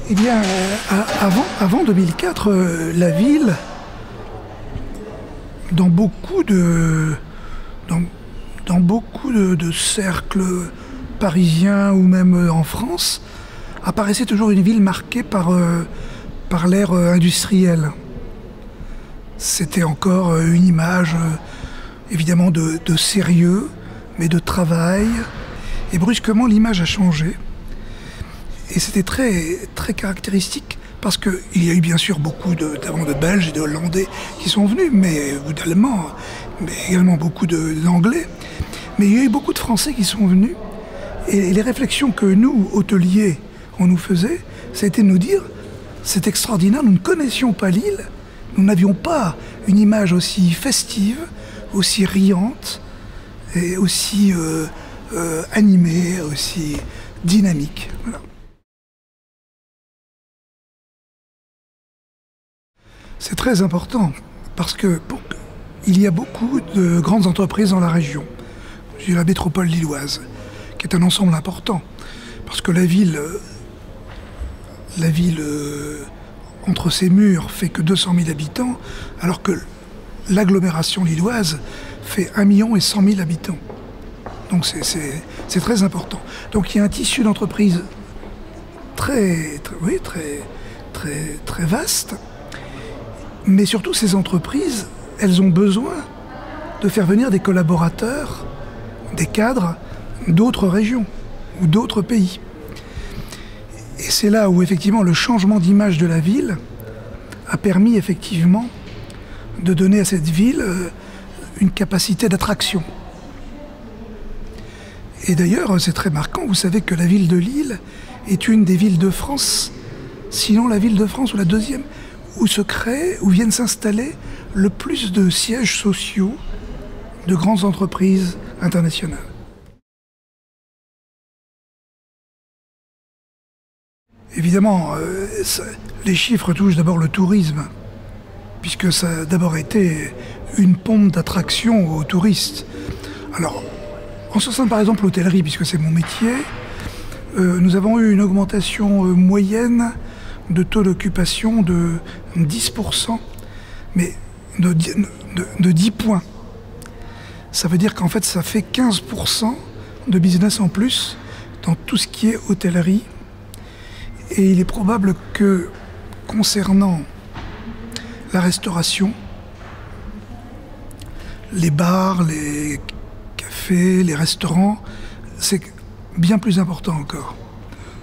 Eh bien, avant 2004, la ville, dans beaucoup de cercles parisiens ou même en France, apparaissait toujours une ville marquée par l'ère industrielle. C'était encore une image, évidemment, de sérieux, mais de travail. Et brusquement, l'image a changé. Et c'était très, très caractéristique parce qu'il y a eu bien sûr beaucoup notamment de Belges et de Hollandais qui sont venus, ou d'Allemands, mais également beaucoup d'Anglais. Mais il y a eu beaucoup de Français qui sont venus. Et les réflexions que nous, hôteliers, on nous faisait, c'était de nous dire « c'est extraordinaire, nous ne connaissions pas l'île, nous n'avions pas une image aussi festive, aussi riante, et aussi animée, aussi dynamique. » Voilà. C'est très important parce que il y a beaucoup de grandes entreprises dans la région, la métropole lilloise, qui est un ensemble important. Parce que la ville entre ses murs fait que 200 000 habitants, alors que l'agglomération lilloise fait 1 100 000 habitants. Donc c'est très important. Donc il y a un tissu d'entreprise très vaste. Mais surtout, ces entreprises, elles ont besoin de faire venir des collaborateurs, des cadres d'autres régions ou d'autres pays. Et c'est là où, effectivement, le changement d'image de la ville a permis, effectivement, de donner à cette ville une capacité d'attraction. Et d'ailleurs, c'est très marquant, vous savez que la ville de Lille est une des villes de France, sinon la ville de France ou la deuxième, où viennent s'installer le plus de sièges sociaux de grandes entreprises internationales. Évidemment, les chiffres touchent d'abord le tourisme, puisque ça a d'abord été une pompe d'attraction aux touristes. Alors, en ce sens, par exemple, l'hôtellerie, puisque c'est mon métier, nous avons eu une augmentation moyenne de taux d'occupation de 10%, mais de 10 points. Ça veut dire qu'en fait, ça fait 15% de business en plus dans tout ce qui est hôtellerie. Et il est probable que, concernant la restauration, les bars, les cafés, les restaurants, c'est bien plus important encore.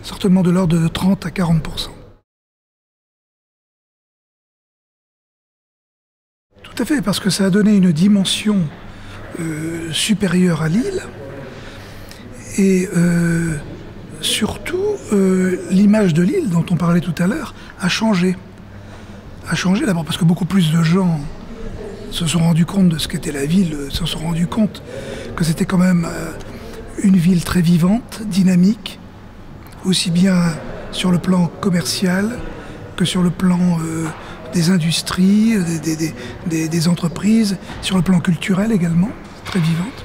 Certainement de l'ordre de 30 à 40%. Tout à fait, parce que ça a donné une dimension supérieure à Lille. Et surtout, l'image de Lille, dont on parlait tout à l'heure, a changé. A changé d'abord parce que beaucoup plus de gens se sont rendus compte de ce qu'était la ville, se sont rendus compte que c'était quand même une ville très vivante, dynamique, aussi bien sur le plan commercial que sur le plan des industries, des entreprises, sur le plan culturel également, très vivante.